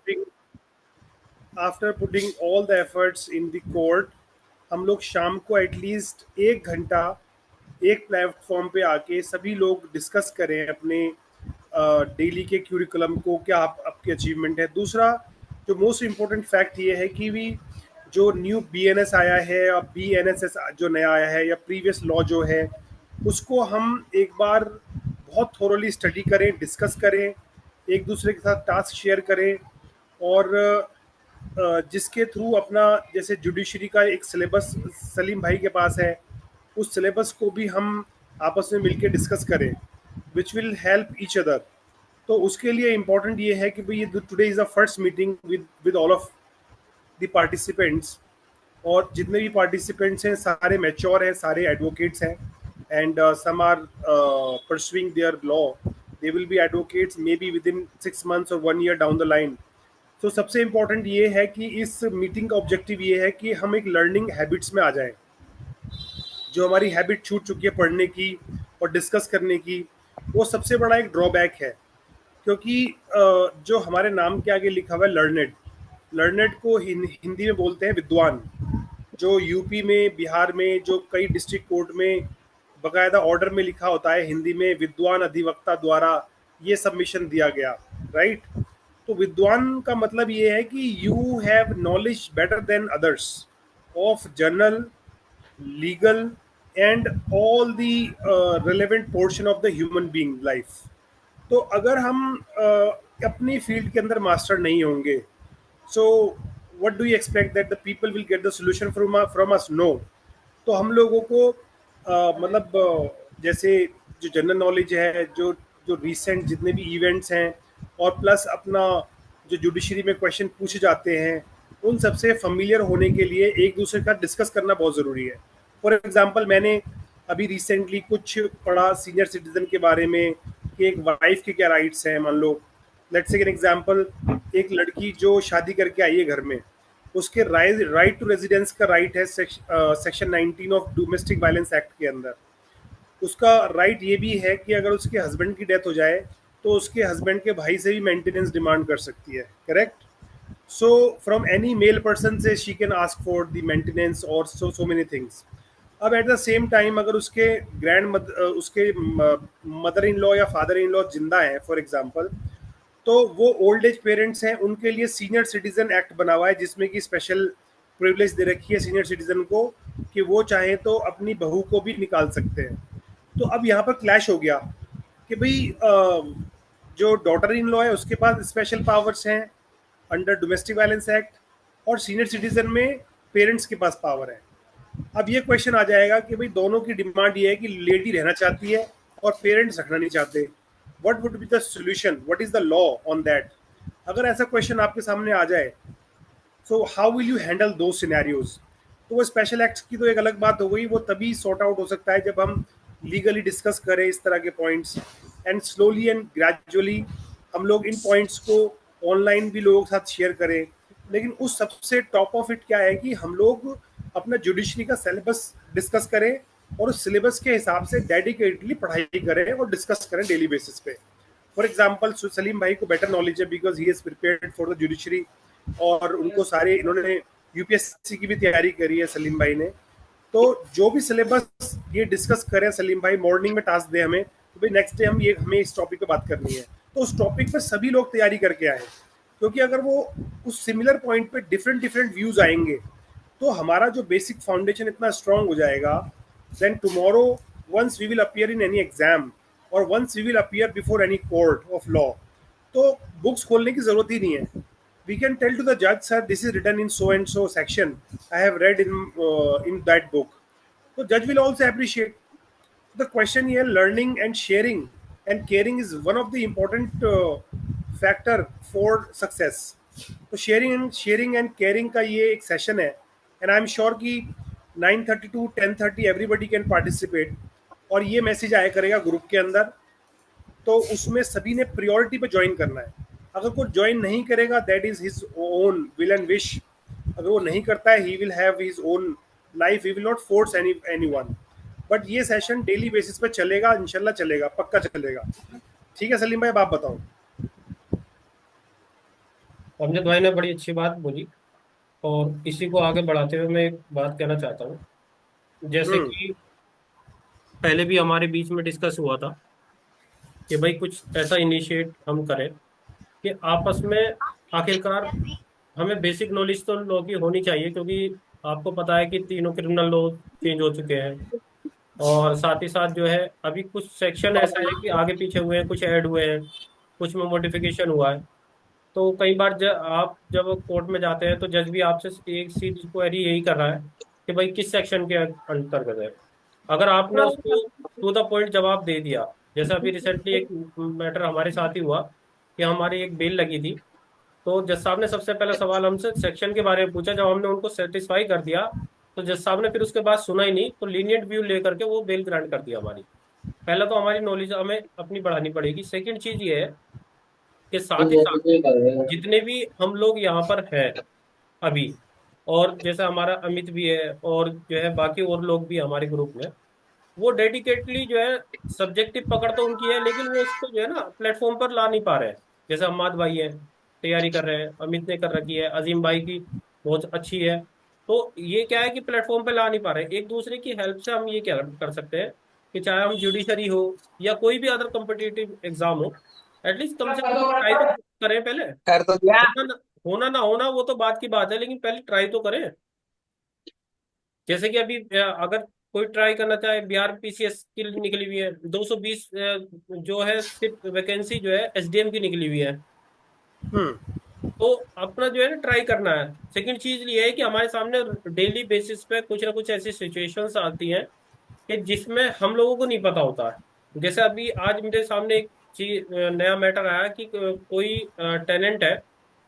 putting after putting all the efforts in the court, हम लोग शाम को एटलीस्ट 1 घंटा एक प्लेटफॉर्म पे आके सभी लोग डिस्कस करें अपने डेली के क्यूरिकुलम को, क्या आपकी अचीवमेंट है। दूसरा जो मोस्ट इम्पोर्टेंट फैक्ट ये है कि भी जो न्यू BNS आया है या BNSS जो नया आया है या प्रीवियस लॉ जो है, उसको हम एक बार बहुत थोरोली स्टडी करें, डिस्कस करें, एक दूसरे के साथ टास्क शेयर करें, और जिसके थ्रू अपना जैसे जुडिशरी का एक सिलेबस सलीम भाई के पास है, उस सिलेबस को भी हम आपस में मिलके डिस्कस करें, which will help each other. तो उसके लिए इम्पोर्टेंट ये है कि भाई ये today is the first meeting with all of the participants, और जितने भी पार्टिसिपेंट्स हैं सारे मैच्योर हैं, सारे एडवोकेट्स हैं, and some are pursuing their law, they will be advocates maybe within 6 months और 1 year डाउन द लाइन। तो सबसे इम्पोर्टेंट ये है कि इस मीटिंग का ऑब्जेक्टिव ये है कि हम एक लर्निंग हैबिट्स में आ जाएं, जो हमारी हैबिट छूट चुकी है पढ़ने की और डिस्कस करने की, वो सबसे बड़ा एक ड्रॉबैक है। क्योंकि जो हमारे नाम के आगे लिखा हुआ है लर्नेड, लर्नेड को हिंदी में बोलते हैं विद्वान। जो यूपी में, बिहार में, जो कई डिस्ट्रिक्ट कोर्ट में बकायदा ऑर्डर में लिखा होता है हिंदी में, विद्वान अधिवक्ता द्वारा ये सबमिशन दिया गया, राइट। तो विद्वान का मतलब ये है कि you have knowledge better than others of journal, legal and all the relevant portion of the human being life. तो अगर हम अपनी फील्ड के अंदर मास्टर नहीं होंगे, so what do you expect that the people will get the solution from us? No. तो हम लोगों को मतलब जैसे जो जनरल नॉलेज है, जो जो रिसेंट जितने भी इवेंट्स हैं, और प्लस अपना जो जुडिशरी में क्वेश्चन पूछे जाते हैं, उन सबसे फेमिलियर होने के लिए एक दूसरे का डिस्कस करना बहुत ज़रूरी है। फॉर एग्जांपल, मैंने अभी रिसेंटली कुछ पढ़ा सीनियर सिटीजन के बारे में कि एक वाइफ के क्या राइट्स हैं। मान लो, लेट्स टेक एन एग्जांपल, एक लड़की जो शादी करके आई है घर में, उसके राइट टू रेजिडेंस का राइट है section 19 of domestic violence act के अंदर। उसका राइट ये भी है कि अगर उसके हस्बैंड की डेथ हो जाए तो उसके हस्बैंड के भाई से भी मेंटेनेंस डिमांड कर सकती है, correct. So from any male person से she can ask for the maintenance और सो मेनी थिंग्स। अब एट द सेम टाइम अगर उसके उसके मदर इन लॉ या फादर इन लॉ जिंदा है फॉर एग्जांपल, तो वो ओल्ड एज पेरेंट्स हैं, उनके लिए सीनियर सिटीजन एक्ट बना हुआ है जिसमें कि स्पेशल प्रिविलेज दे रखी है सीनियर सिटीजन को कि वो चाहे तो अपनी बहू को भी निकाल सकते हैं। तो अब यहाँ पर क्लैश हो गया कि भाई जो डॉटर इन लॉ है उसके पास स्पेशल पावर्स हैं अंडर डोमेस्टिक वायलेंस एक्ट, और सीनियर सिटीजन में पेरेंट्स के पास पावर है। अब ये क्वेश्चन आ जाएगा कि भाई दोनों की डिमांड ये है कि लेडी रहना चाहती है और पेरेंट्स रखना नहीं चाहते, what would be the solution, what is the law on that? अगर ऐसा क्वेश्चन आपके सामने आ जाए, so how will you handle दो सिनेरियोज? तो वो स्पेशल एक्ट्स की तो एक अलग बात हो गई, वो तभी सॉर्ट आउट हो सकता है जब हम लीगली डिस्कस करें इस तरह के points, and slowly and gradually हम लोग इन पॉइंट्स को ऑनलाइन भी लोगों के साथ शेयर करें। लेकिन उस सबसे टॉप ऑफ इट क्या है कि हम लोग अपना जुडिशरी का सिलेबस डिस्कस करें और उस सिलेबस के हिसाब से डेडिकेटली पढ़ाई करें और डिस्कस करें डेली बेसिस पे। फॉर एग्जाम्पल, सलीम भाई को बेटर नॉलेज है because he is prepared for the judiciary, और उनको सारे, इन्होंने यूपीएससी की भी तैयारी करी है सलीम भाई ने। तो जो भी सिलेबस ये डिस्कस करें सलीम भाई, मॉर्निंग में टास्क दें हमें तो भाई नेक्स्ट डे हमें इस टॉपिक पे बात करनी है, तो उस टॉपिक पे सभी लोग तैयारी करके आए। क्योंकि अगर वो उस सिमिलर पॉइंट पे डिफरेंट डिफरेंट व्यूज आएंगे तो हमारा जो बेसिक फाउंडेशन इतना स्ट्रांग हो जाएगा, then tomorrow once we will appear in any exam और once we will appear before any court of law, तो बुक्स खोलने की जरूरत ही नहीं है। We can tell to the judge, sir, this is written in so and so section, I have read in that book. So judge will also appreciate. The question here, learning and sharing and caring is one of the important factor for success. तो sharing and caring का ये एक session है, and I am sure कि 9:30 to 10:30 everybody can participate, और ये message आया करेगा ग्रुप के अंदर। तो उसमें सभी ने प्रियोरिटी पे ज्वाइन करना है। अगर कोई ज्वाइन नहीं करेगा, that is his own will and wish. अगर वो नहीं करता है, he will have his own life, he will not force anyone. But ये सेशन डेली बेसिस पे चलेगा, इंशाल्लाह चलेगा, पक्का चलेगा। ठीक है सलीम भाई, अब आप बताओ। अमजद भाई ने बड़ी अच्छी बात बोली। और इसी को आगे बढ़ाते हुए मैं एक बात कहना चाहता हूँ। जैसे हम्म। कि पहले भी हमारे बीच में डिस्कस हुआ था कि भाई कुछ ऐसा इनिशिएट हम करें कि आपस में आखिरकार हमें बेसिक नॉलेज तो लॉ की होनी चाहिए, क्योंकि आपको पता है कि तीनों क्रिमिनल लॉ चेंज हो चुके हैं। और साथ ही साथ जो है अभी कुछ सेक्शन ऐसा है कि आगे पीछे हुए हैं, कुछ ऐड हुए हैं, कुछ में मॉडिफिकेशन हुआ है। तो कई बार आप जब कोर्ट में जाते हैं तो जज भी आपसे एक सीधी क्वेरी यही कर रहा है कि भाई किस सेक्शन के अंतर्गत है। अगर आपने उसको टू द पॉइंट जवाब दे दिया, जैसे अभी रिसेंटली एक मैटर हमारे साथ ही हुआ कि हमारी एक बेल लगी थी। तो जज साहब ने सबसे पहला सवाल हमसे सेक्शन के बारे में पूछा। जब हमने उनको सेटिस्फाई कर दिया तो जज साहब ने फिर उसके बाद सुना ही नहीं, तो लीनियंट व्यू लेकर के वो बेल ग्रांट कर दिया हमारी। पहला तो हमारी नॉलेज हमें अपनी बढ़ानी पड़ेगी। सेकंड चीज ये है कि साथ ही साथ जितने भी हम लोग यहाँ पर हैं अभी, और जैसे हमारा अमित भी है और जो है बाकी और लोग भी हमारे ग्रुप में, वो डेडिकेटली जो है सब्जेक्टिव पकड़ तो उनकी है, लेकिन वो उसको जो है ना प्लेटफॉर्म पर ला नहीं पा रहे हैं। जैसे अम्माद भाई है, तैयारी कर रहे हैं, अमित ने कर रखी है, अजीम भाई की बहुत अच्छी है। तो ये क्या है कि प्लेटफॉर्म पे ला नहीं पा रहे। एक दूसरे की हेल्प से हम ये क्या कर सकते हैं कि चाहे हम जुडिशरी हो या कोई भी अदर कॉम्पिटिटिव एग्जाम हो, एटलीस्ट कम से कम ट्राई तो करें पहले। कर तो दिया। होना ना होना वो तो बात की बात है, लेकिन पहले ट्राई तो करें। जैसे कि अभी अगर कोई ट्राई करना चाहे, बिहार पीसीएस की निकली हुई है 220 जो है सिर्फ वैकेंसी जो है एसडीएम की निकली हुई है। हम्म। तो अपना जो है ना ट्राई करना है। सेकंड चीज ये है कि हमारे सामने डेली बेसिस पे कुछ ना कुछ ऐसी सिचुएशंस आती हैं कि जिसमें हम लोगों को नहीं पता होता है। जैसे अभी आज मेरे सामने एक चीज नया मैटर आया कि कोई टेनेंट है,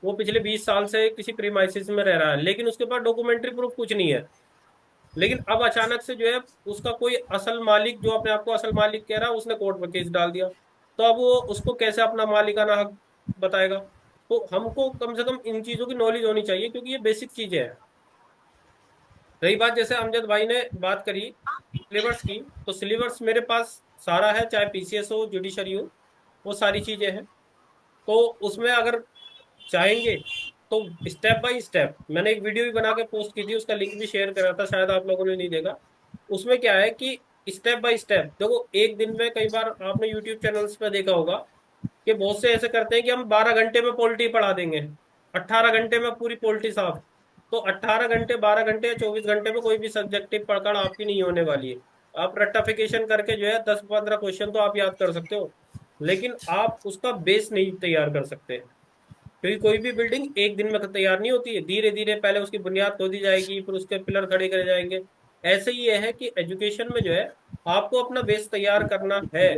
वो पिछले 20 साल से किसी प्रीमाइसिस में रह रहा है, लेकिन उसके पास डॉक्यूमेंट्री प्रूफ कुछ नहीं है। लेकिन अब अचानक से जो है उसका कोई असल मालिक, जो अपने आप को असल मालिक कह रहा है, उसने कोर्ट में केस डाल दिया। तो अब वो उसको कैसे अपना मालिकाना हक बताएगा। तो हमको कम से कम इन चीजों की नॉलेज होनी चाहिए, क्योंकि ये बेसिक चीजें हैं। रही बात, जैसे अमजद भाई ने बात करी सिलेबस की, तो सिलेबस मेरे पास सारा है, चाहे पीसीएस हो जुडिशरी हो, वो सारी चीजें हैं। तो उसमें अगर चाहेंगे तो स्टेप बाय स्टेप मैंने एक वीडियो भी बना के पोस्ट की थी, उसका लिंक भी शेयर करा था, शायद आप लोगों ने नहीं देखा। उसमें क्या है कि स्टेप बाय स्टेप देखो, एक दिन में कई बार आपने यूट्यूब चैनल्स पे देखा होगा कि बहुत से ऐसे करते हैं कि हम 12 घंटे में पॉलिटी पढ़ा देंगे, 18 घंटे में पूरी पॉलिटी साफ। तो 18 घंटे, 12 घंटे या 24 घंटे में कोई भी सब्जेक्टिव पकड़ आपकी नहीं होने वाली है। आप रट्टाफिकेशन करके जो है 10-15 क्वेश्चन तो आप याद कर सकते हो, लेकिन आप उसका बेस नहीं तैयार कर सकते। क्योंकि कोई भी बिल्डिंग एक दिन में तो तैयार नहीं होती है, धीरे धीरे पहले उसकी बुनियाद खोदी जाएगी, फिर उसके पिलर खड़े करे जाएंगे। ऐसे ही ये है कि एजुकेशन में जो है आपको अपना बेस तैयार करना है।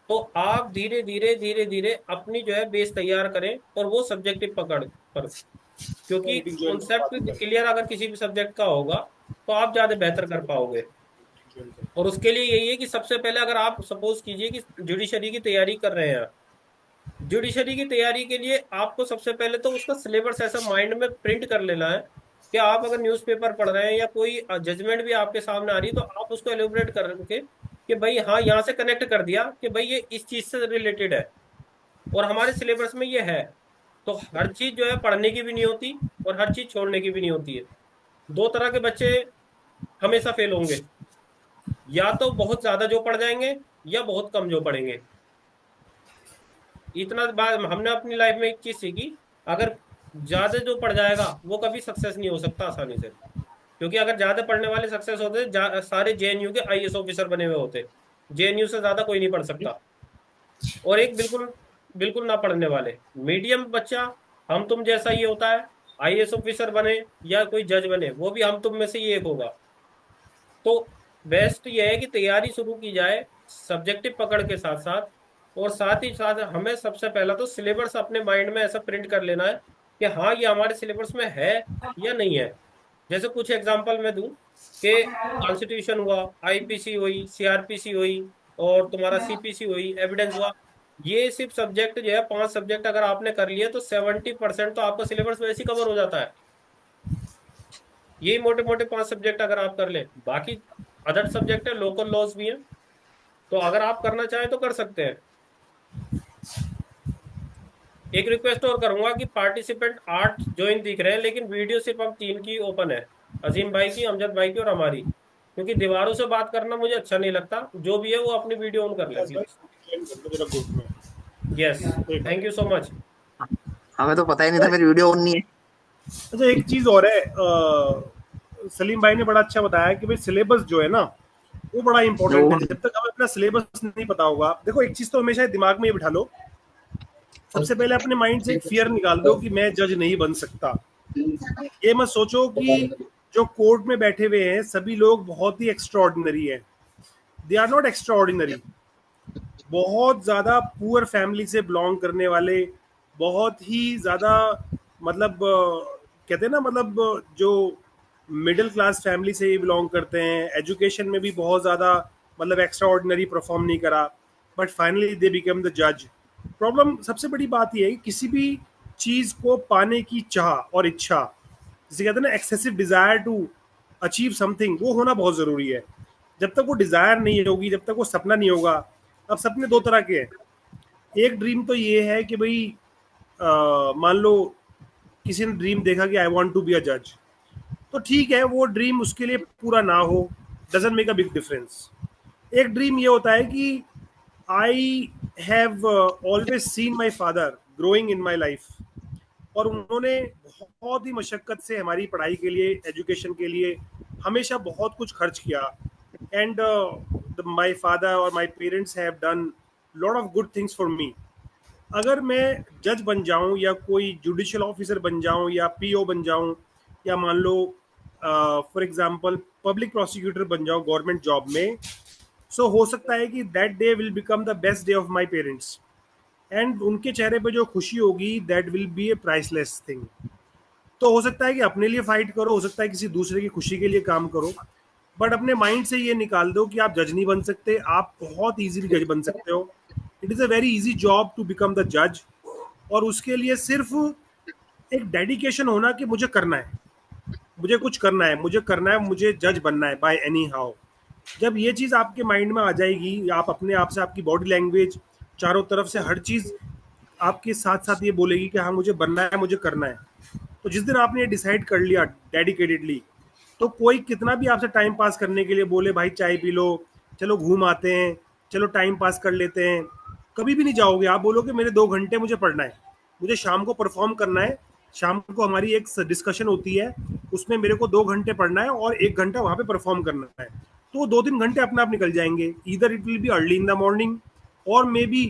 तो आप धीरे धीरे धीरे धीरे अपनी जो है बेस तैयार करें, और वो सब्जेक्टिव पकड़ पर, क्योंकि कॉन्सेप्ट क्लियर अगर किसी भी सब्जेक्ट का होगा तो आप ज्यादा बेहतर कर पाओगे। और उसके लिए यही है कि सबसे पहले अगर आप सपोज कीजिए कि जुडिशरी की तैयारी कर रहे हैं, जुडिशरी की तैयारी के लिए आपको सबसे पहले तो उसका सिलेबस ऐसा माइंड में प्रिंट कर लेना है कि आप अगर न्यूज़पेपर पढ़ रहे हैं या कोई जजमेंट भी आपके सामने आ रही है, तो आप उसको एलिब्रेट करके कि भाई हाँ, यहाँ से कनेक्ट कर दिया कि भाई ये इस चीज से रिलेटेड है और हमारे सिलेबस में ये है। तो हर चीज जो है पढ़ने की भी नहीं होती और हर चीज छोड़ने की भी नहीं होती है। दो तरह के बच्चे हमेशा फेल होंगे, या तो बहुत ज्यादा जो पढ़ जाएंगे या बहुत कम जो पढ़ेंगे। इतना बात हमने अपनी लाइफ में एक चीज सीखी, अगर ज्यादा जो पढ़ जाएगा वो कभी सक्सेस नहीं हो सकता आसानी से। क्योंकि अगर ज्यादा पढ़ने वाले सक्सेस होते सारे जेएनयू के आईएएस ऑफिसर बने हुए होते। जेएनयू से ज्यादा कोई नहीं पढ़ सकता। और एक बिल्कुल बिल्कुल ना पढ़ने वाले मीडियम बच्चा, हम तुम जैसा ही होता है, आईएएस ऑफिसर बने या कोई जज बने, वो भी हम तुम में से ही एक होगा। तो बेस्ट ये है कि तैयारी शुरू की जाए सब्जेक्टिव पकड़ के साथ साथ। और साथ ही साथ हमें सबसे पहला तो सिलेबस अपने माइंड में ऐसा प्रिंट कर लेना है कि हाँ, ये हमारे सिलेबस में है या नहीं है। जैसे कुछ एग्जांपल मैं दूं कि कॉन्स्टिट्यूशन हुआ, आईपीसी हुई, सीआरपीसी हुई, और तुम्हारा सीपीसी हुई, एविडेंस हुआ। ये सिर्फ सब्जेक्ट जो है 5 सब्जेक्ट अगर आपने कर लिए तो 70% तो आपका सिलेबस वैसे ही कवर हो जाता है। यही मोटे मोटे 5 सब्जेक्ट अगर आप कर लें, बाकी अदर सब्जेक्ट है, लोकल लॉज भी हैं। तो अगर आप करना चाहें तो कर सकते हैं। एक रिक्वेस्ट और करूंगा कि पार्टिसिपेंट 8 ज्वाइन दिख रहे हैं, लेकिन वीडियो सिर्फ हम 3 की ओपन है, अजीम भाई की, अमजद भाई की और हमारी, क्योंकि दीवारों से बात करना मुझे अच्छा नहीं लगता। जो भी है वो अपनी वीडियो ऑन कर ले यस भाई, प्लीज। ज्वाइन कर दो मेरा ग्रुप में। यस, एक thank bar. You so much. हमें तो पता ही नहीं था मेरी वीडियो ऑन नहीं है। अच्छा, एक चीज और है, सलीम भाई ने बड़ा अच्छा बताया कि भाई सिलेबस जो है ना, वो बड़ा इंपॉर्टेंट वो है। जब तक हमें अपना सिलेबस नहीं पता होगा, देखो एक चीज तो हमेशा दिमाग में ये बिठा लो, सबसे पहले अपने माइंड से एक फियर निकाल दो कि मैं जज नहीं बन सकता। ये मत सोचो कि जो कोर्ट में बैठे हुए हैं सभी लोग बहुत ही एक्स्ट्राऑर्डिनरी हैं। They are not extraordinary. बहुत ज्यादा पुअर फैमिली से बिलोंग करने वाले, बहुत ही ज्यादा, मतलब कहते हैं ना, मतलब जो मिडिल क्लास फैमिली से ही बिलोंग करते हैं, एजुकेशन में भी बहुत ज्यादा, मतलब एक्स्ट्रा ऑर्डिनरी परफॉर्म नहीं करा, but finally they become the जज। प्रॉब्लम सबसे बड़ी बात यह है कि किसी भी चीज को पाने की चाह और इच्छा, जिसे कहते हैं ना excessive desire to achieve something, वो होना बहुत जरूरी है। जब तक वो डिजायर नहीं होगी, जब तक वो सपना नहीं होगा। अब सपने दो तरह के हैं। एक ड्रीम तो ये है कि भाई, मान लो किसी ने ड्रीम देखा कि I want to be a जज, तो ठीक है, वो ड्रीम उसके लिए पूरा ना हो, doesn't make a big difference. एक ड्रीम ये होता है कि I have always seen my father growing in my life, और उन्होंने बहुत ही मशक्क़त से हमारी पढ़ाई के लिए, एजुकेशन के लिए हमेशा बहुत कुछ खर्च किया। एंड माई फादर और my parents have done lot of good things for me. अगर मैं जज बन जाऊं या कोई जुडिशियल ऑफिसर बन जाऊं या पीओ बन जाऊं, या मान लो फॉर एग्जांपल पब्लिक प्रोसिक्यूटर बन जाऊं गवर्नमेंट जॉब में, सो हो सकता है कि that day will become the best day of my parents, and उनके चेहरे पे जो खुशी होगी that will be A priceless thing. तो हो सकता है कि अपने लिए फाइट करो, हो सकता है किसी दूसरे की खुशी के लिए काम करो, बट अपने माइंड से ये निकाल दो कि आप जज नहीं बन सकते। आप बहुत इजीली जज बन सकते हो। It is a very easy job to become the जज, और उसके लिए सिर्फ एक डेडिकेशन होना कि मुझे करना है, मुझे कुछ करना है, मुझे करना है, मुझे जज बनना है बाय एनी हाउ। जब ये चीज़ आपके माइंड में आ जाएगी, आप अपने आप से, आपकी बॉडी लैंग्वेज, चारों तरफ से हर चीज़ आपके साथ साथ ये बोलेगी कि हाँ मुझे बनना है, मुझे करना है। तो जिस दिन आपने ये डिसाइड कर लिया डेडिकेटेडली, तो कोई कितना भी आपसे टाइम पास करने के लिए बोले भाई चाय पी लो, चलो घूम आते हैं, चलो टाइम पास कर लेते हैं, कभी भी नहीं जाओगे। आप बोलोगे मेरे 2 घंटे मुझे पढ़ना है, मुझे शाम को परफॉर्म करना है, शाम को हमारी एक डिस्कशन होती है, उसमें मेरे को 2 घंटे पढ़ना है और 1 घंटा वहाँ पे परफॉर्म करना है। तो वो 2-3 घंटे अपने आप निकल जाएंगे। इधर it will be early in the morning और may be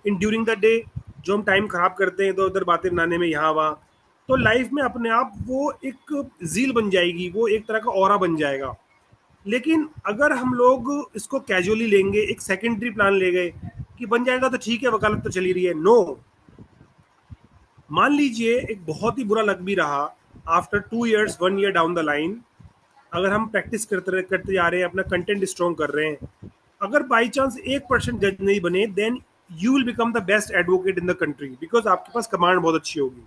in during the day, जो हम टाइम खराब करते हैं इधर उधर बातें बनाने में यहाँ वहाँ। तो लाइफ में अपने आप वो एक जील बन जाएगी, वो एक तरह का ऑरा बन जाएगा। लेकिन अगर हम लोग इसको कैजुअली लेंगे, एक सेकेंडरी प्लान ले गए कि बन जाएगा तो ठीक है, वकालत तो चली रही है, नो। मान लीजिए एक बहुत ही बुरा लग भी रहा, after 2 years, 1 year down the line, अगर हम प्रैक्टिस करते करते जा रहे हैं, अपना कंटेंट स्ट्रॉन्ग कर रहे हैं, अगर बाई चांस 1% जज नहीं बने, then you will become the best advocate in the country, because आपके पास कमांड बहुत अच्छी होगी।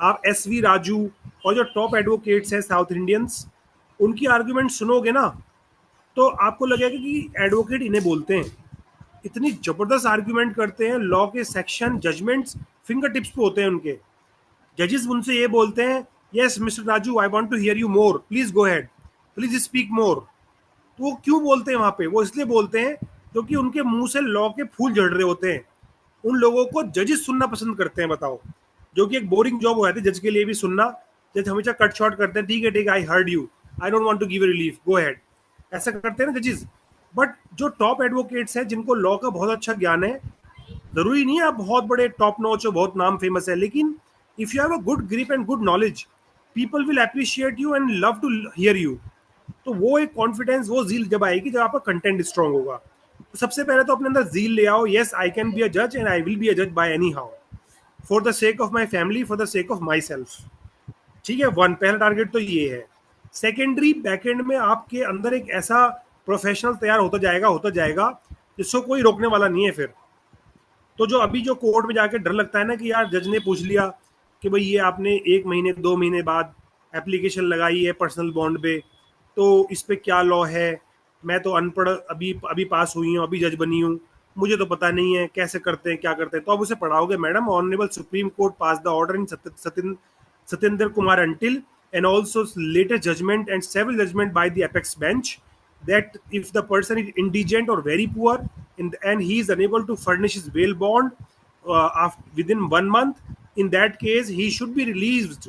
आप SV राजू और जो टॉप एडवोकेट्स हैं साउथ इंडियंस, उनकी आर्ग्यूमेंट सुनोगे ना, तो आपको लगेगा कि एडवोकेट इन्हें बोलते हैं। इतनी जबरदस्त आर्ग्यूमेंट करते हैं, लॉ के सेक्शन जजमेंट्स फिंगर टिप्स पे होते हैं उनके। जजेस उनसे ये बोलते हैं, yes mister Raju, I want to hear you more, please go ahead, please speak more. तो वो क्यों बोलते हैं वहां पे? वो इसलिए बोलते हैं क्योंकि उनके मुंह से लॉ के फूल झड़ रहे होते हैं। उन लोगों को जजेस सुनना पसंद करते हैं, बताओ, जो कि एक बोरिंग जॉब हो जाती है जज के लिए भी सुनना। जज हमेशा कट शॉर्ट करते हैं, ठीक है, I heard you, I don't want to give relief, go ahead, ऐसा करते हैं ना जजेस। बट जो टॉप एडवोकेट्स हैं, जिनको लॉ का बहुत अच्छा ज्ञान है, जरूरी नहीं है आप बहुत बड़े टॉप नॉच हो, बहुत नाम फेमस है, लेकिन if you have a good grip and good knowledge, people will appreciate you and love to hear you. तो वो एक कॉन्फिडेंस, वो जील जब आएगी जब आपका कंटेंट स्ट्रांग होगा। तो सबसे पहले तो अपने अंदर जील ले आओ, yes I can be a जज and I will be a जज by any how, for the sake of my family, for the sake of my self. ठीक है, पहला टारगेट तो ये है। सेकेंडरी बैकएंड में आपके अंदर एक ऐसा प्रोफेशनल तैयार होता जाएगा जिसको कोई रोकने वाला नहीं है फिर। तो जो अभी जो कोर्ट में जाके डर लगता है ना कि यार जज ने पूछ लिया कि भाई ये आपने 1 महीने 2 महीने बाद एप्लीकेशन लगाई है पर्सनल बॉन्ड पे, तो इस पे क्या लॉ है, मैं तो अनपढ़, अभी अभी पास हुई हूँ, अभी जज बनी हूँ, मुझे तो पता नहीं है कैसे करते हैं क्या करते हैं, तो आप उसे पढ़ाओगे madam honourable supreme court pass the order in Satyendra Kumar Antil and also later judgment and several judgment by the apex bench that if the person is indigent or very poor and he is unable to furnish his bail bond within 1 month, in that case he should be released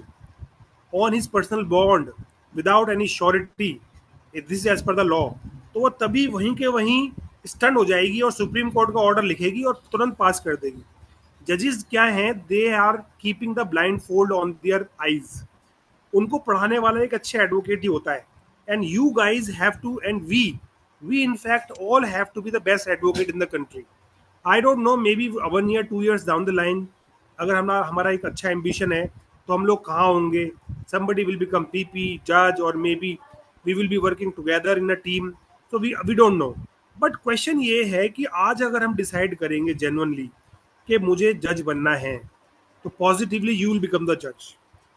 on his personal bond without any surety, this is as per the law. तो वो तभी वहीं के वहीं stun हो जाएगी और supreme court का ऑर्डर लिखेगी और तुरंत पास कर देगी. जजेस क्या हैं, they are keeping the blindfold on their eyes. उनको पढ़ाने वाला एक अच्छा एडवोकेट ही होता है. And you guys have to and we in fact all have to be the best advocate in the country. I don't know, maybe 1 year 2 years down the line अगर हमारा एक अच्छा एम्बिशन है तो हम लोग कहाँ होंगे. somebody will become PP judge or maybe we will be working together in a team, so we don't know. But question ये है कि आज अगर हम डिसाइड करेंगे जेन्युइनली कि मुझे जज बनना है, तो positively you will become the जज.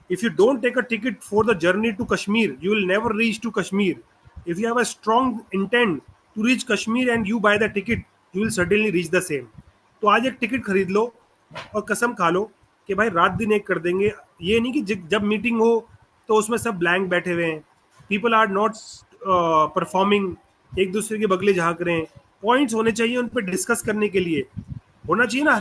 If you don't take a ticket for the journey to Kashmir, you will never reach to Kashmir. If you have a strong intent to reach Kashmir and you buy the ticket, you will certainly reach the same. तो आज एक ticket खरीद लो और कसम खा लो कि भाई रात दिन एक कर देंगे. ये नहीं कि जब मीटिंग हो तो उसमें सब ब्लैंक बैठे हुए हैं, पीपल आर नॉट परफॉर्मिंग, एक दूसरे के बगले झांक रहे हैं. पॉइंट्स होने चाहिए उन पर डिस्कस करने के लिए. होना चाहिए ना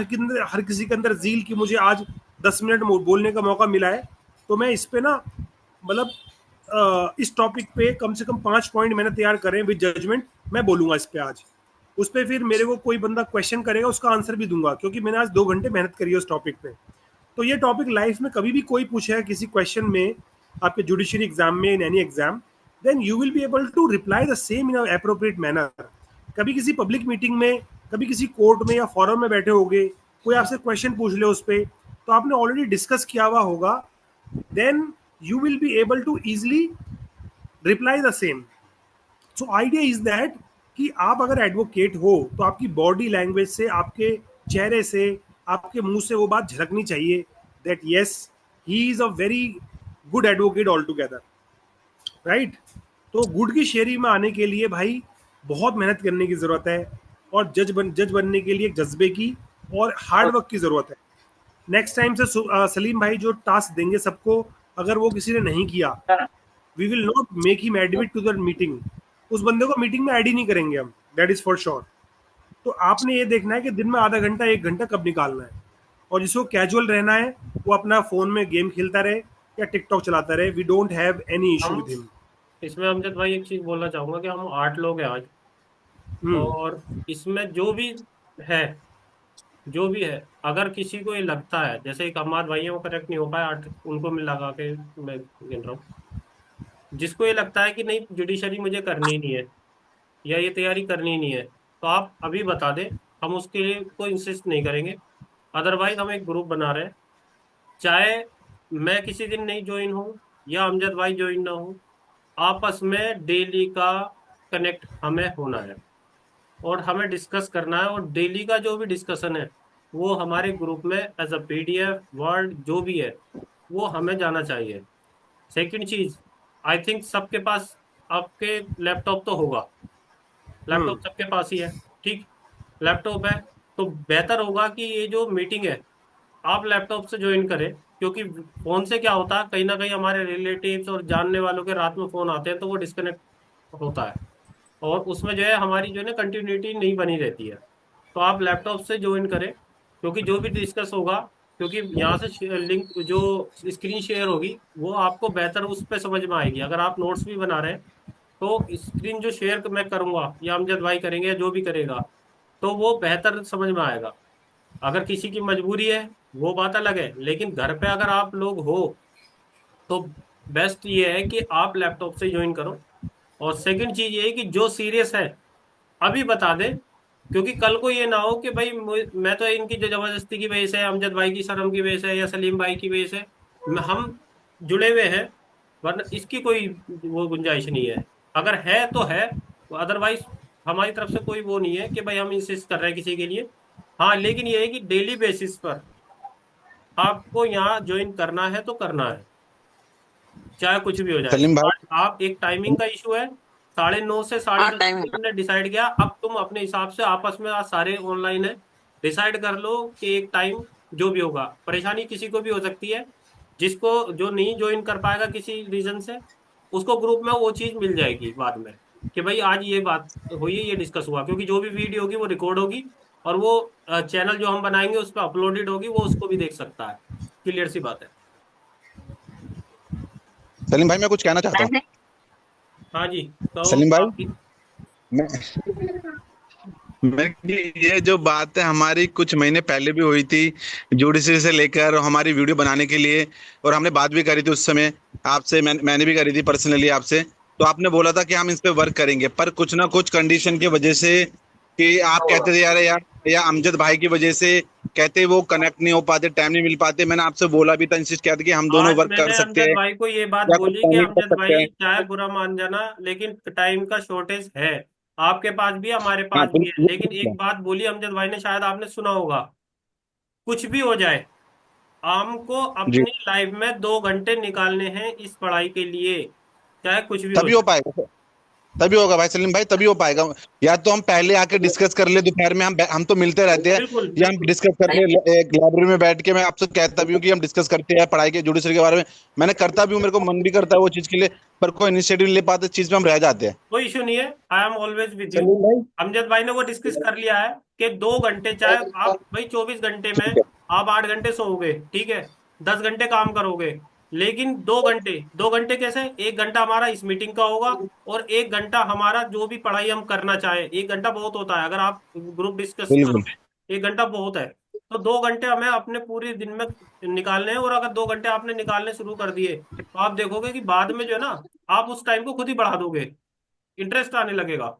हर किसी के अंदर जील कि मुझे आज 10 मिनट बोलने का मौका मिला है, तो मैं इस पे ना मतलब इस टॉपिक पे कम से कम 5 पॉइंट मैंने तैयार करें विद जजमेंट, मैं बोलूंगा इस पे आज. उस पर फिर मेरे को कोई बंदा क्वेश्चन करेगा, उसका आंसर भी दूंगा, क्योंकि मैंने आज 2 घंटे मेहनत करी है उस टॉपिक पे. तो ये टॉपिक लाइफ में कभी भी कोई पूछे है किसी क्वेश्चन में, आपके जुडिशरी एग्जाम में, in any exam, then you will be able to reply the same in appropriate manner. कभी किसी पब्लिक मीटिंग में, कभी किसी कोर्ट में या फॉरम में बैठे होगे, कोई आपसे क्वेश्चन पूछ ले उस पर, तो आपने ऑलरेडी डिस्कस किया हुआ होगा, then you will be able to easily reply the same. So idea is that कि आप अगर एडवोकेट हो तो आपकी बॉडी लैंग्वेज से, आपके चेहरे से, आपके मुंह से वो बात झलकनी चाहिए that yes he is a very good advocate altogether, right? तो गुड की शेरी में आने के लिए भाई बहुत मेहनत करने की जरूरत है, और जज बनने के लिए जज्बे की और हार्ड वर्क की जरूरत है. नेक्स्ट टाइम से सलीम भाई जो टास्क देंगे सबको, अगर वो किसी ने नहीं किया, we will not make him admit to the meeting. उस बंदे को मीटिंग में ऐड ही नहीं करेंगे हम, दैट इज फॉर श्योर. तो आपने ये देखना है कि दिन में आधा घंटा 1 घंटा कब निकालना है, और जिसको कैजुअल रहना है वो अपना फोन में गेम खेलता रहे या टिकटॉक चलाता रहे. We don't have any issue with him. इसमें अमजद भाई एक चीज बोलना चाहूंगा कि हम 8 लोग हैं आज, और इसमें जो भी है, अगर किसी को ये लगता है, जैसे एक अम्माद भाई है वो करेक्ट नहीं हो पाए, 8 उनको मिल लगा के मैं गिन रहा हूँ, जिसको ये लगता है कि नहीं जुडिशरी मुझे करनी नहीं है या ये तैयारी करनी नहीं है, तो आप अभी बता दें, हम उसके लिए कोई इंसिस्ट नहीं करेंगे. अदरवाइज हम एक ग्रुप बना रहे हैं, चाहे मैं किसी दिन नहीं ज्वाइन हूँ या अमजद भाई ज्वाइन ना हो, आपस में डेली का कनेक्ट हमें होना है और हमें डिस्कस करना है, और डेली का जो भी डिस्कशन है वो हमारे ग्रुप में एज अ PDF वर्ड जो भी है वो हमें जाना चाहिए. सेकंड चीज, आई थिंक सबके पास आपके लैपटॉप तो होगा, लैपटॉप सबके पास ही है, ठीक, लैपटॉप है तो बेहतर होगा कि ये जो मीटिंग है आप लैपटॉप से ज्वाइन करें, क्योंकि फोन से क्या होता है, कहीं ना कहीं हमारे रिलेटिव्स और जानने वालों के रात में फोन आते हैं तो वो डिस्कनेक्ट होता है, और उसमें जो है हमारी जो है ना कंटिन्यूटी नहीं बनी रहती है. तो आप लैपटॉप से ज्वाइन करें, क्योंकि जो भी डिस्कस होगा, क्योंकि यहाँ से लिंक जो स्क्रीन शेयर होगी वो आपको बेहतर उस पर समझ में आएगी. अगर आप नोट्स भी बना रहे हैं तो स्क्रीन जो शेयर मैं करूंगा या अमजद भाई करेंगे या जो भी करेगा, तो वो बेहतर समझ में आएगा. अगर किसी की मजबूरी है वो बात अलग है, लेकिन घर पे अगर आप लोग हो तो बेस्ट ये है कि आप लैपटॉप से ज्वाइन करो. और सेकंड चीज ये है कि जो सीरियस है अभी बता दें, क्योंकि कल को ये ना हो कि भाई मैं तो इनकी जो जबरदस्ती की वजह से, अमजद भाई की शर्म की वजह से या सलीम भाई की वजह से हम जुड़े हुए हैं, वरना इसकी कोई वो गुंजाइश नहीं है. अगर है तो है, अदरवाइज हमारी तरफ से कोई वो नहीं है कि भाई हम इंसिस्ट कर रहे हैं किसी के लिए. हाँ, लेकिन ये है कि डेली बेसिस पर आपको यहाँ ज्वाइन करना है तो करना है, चाहे कुछ भी हो जाए. सलीम भाई, आप एक टाइमिंग का इशू है, 9:30 से साढ़े हाँ दस टाइम। हमने डिसाइड किया। अब तुम अपने हिसाब से आपस में, आज सारे ऑनलाइन है, डिसाइड कर लो कि एक टाइम जो भी होगा। परेशानी किसी को भी हो सकती है, जिसको जो नहीं ज्वाइन कर पाएगा किसी रीजन से, उसको ग्रुप में वो चीज मिल जाएगी बाद में, कि भाई आज ये बात हुई है, ये डिस्कस हुआ, क्योंकि जो भी वीडियो होगी वो रिकॉर्ड होगी, और वो चैनल जो हम बनाएंगे उस पर अपलोडेड होगी, वो उसको भी देख सकता है। क्लियर सी बात है। सलीम भाई मैं कुछ कहना चाहता हूँ। हाँ जी। तो सलीम भाई, आपकी। मैं मैं ये जो बात है हमारी कुछ महीने पहले भी हुई थी, जुडिशरी से लेकर हमारी वीडियो बनाने के लिए, और हमने बात भी करी थी उस समय आपसे। मैंने भी करी थी पर्सनली आपसे। तो आपने बोला था कि हम इस पे वर्क करेंगे, पर कुछ ना कुछ कंडीशन की वजह से, कि आप कहते थे यार यार, या अमजद भाई की वजह से कहते वो कनेक्ट नहीं हो पाते, टाइम नहीं मिल पाते। मैंने आपसे बोला भी था, इंसिस्ट किया था कि हम दोनों आज वर्क कर मैंने सकते अमजद हैं, भाई को ये बात या कुछ बोली कि टाइमिंग कर अमजद सकते भाई हैं। चाहे बुरा मान जाना, लेकिन टाइम का शॉर्टेज है। आपके पास भी है, हमारे हाँ पास तो भी है, लेकिन एक बात बोली अमजद भाई ने, शायद आपने सुना होगा, कुछ भी हो जाए, हमको जी, अपनी लाइफ में 2 घंटे निकालने हैं इस पढ़ाई के लिए, चाहे कुछ भी हो तभी हो जाए। पाएगा। तभी होगा भाई सलीम भाई, तभी हो पाएगा। या तो हम पहले आके डिस्कस कर ले दोपहर में, हम तो मिलते रहते हैं। बिल्कुल या हम बिल्कुल। डिस्कस कर ले एक लाइब्रेरी में बैठ के। मैं आपसे कहता भी हूँ कि हम डिस्कस करते हैं पढ़ाई के जुडिशरी के बारे में। मैंने करता भी हूँ, मेरे को मन भी करता है वो चीज के लिए, पर कोई इनिशिएटिव नहीं ले पाते, इस चीज में हम रह जाते हैं। कोई इशू नहीं है, I am always with you. Salim भाई, अमजद भाई ने वो डिस्कस कर लिया है कि 2 घंटे, चाहे आप भाई 24 घंटे में ठीक है। आप 8 घंटे सोओगे, ठीक है, 10 घंटे काम करोगे, लेकिन 2 घंटे, 2 घंटे कैसे, 1 घंटा हमारा इस मीटिंग का होगा, और 1 घंटा हमारा जो भी पढ़ाई हम करना चाहे। 1 घंटा बहुत होता है, अगर आप ग्रुप डिस्कस बिल्कुल करोगे 1 घंटा बहुत है। तो 2 घंटे हमें अपने पूरे दिन में निकालने हैं, और अगर 2 घंटे आपने निकालने शुरू कर दिए, तो आप देखोगे कि बाद में जो है ना, आप उस टाइम को खुद ही बढ़ा दोगे, इंटरेस्ट आने लगेगा।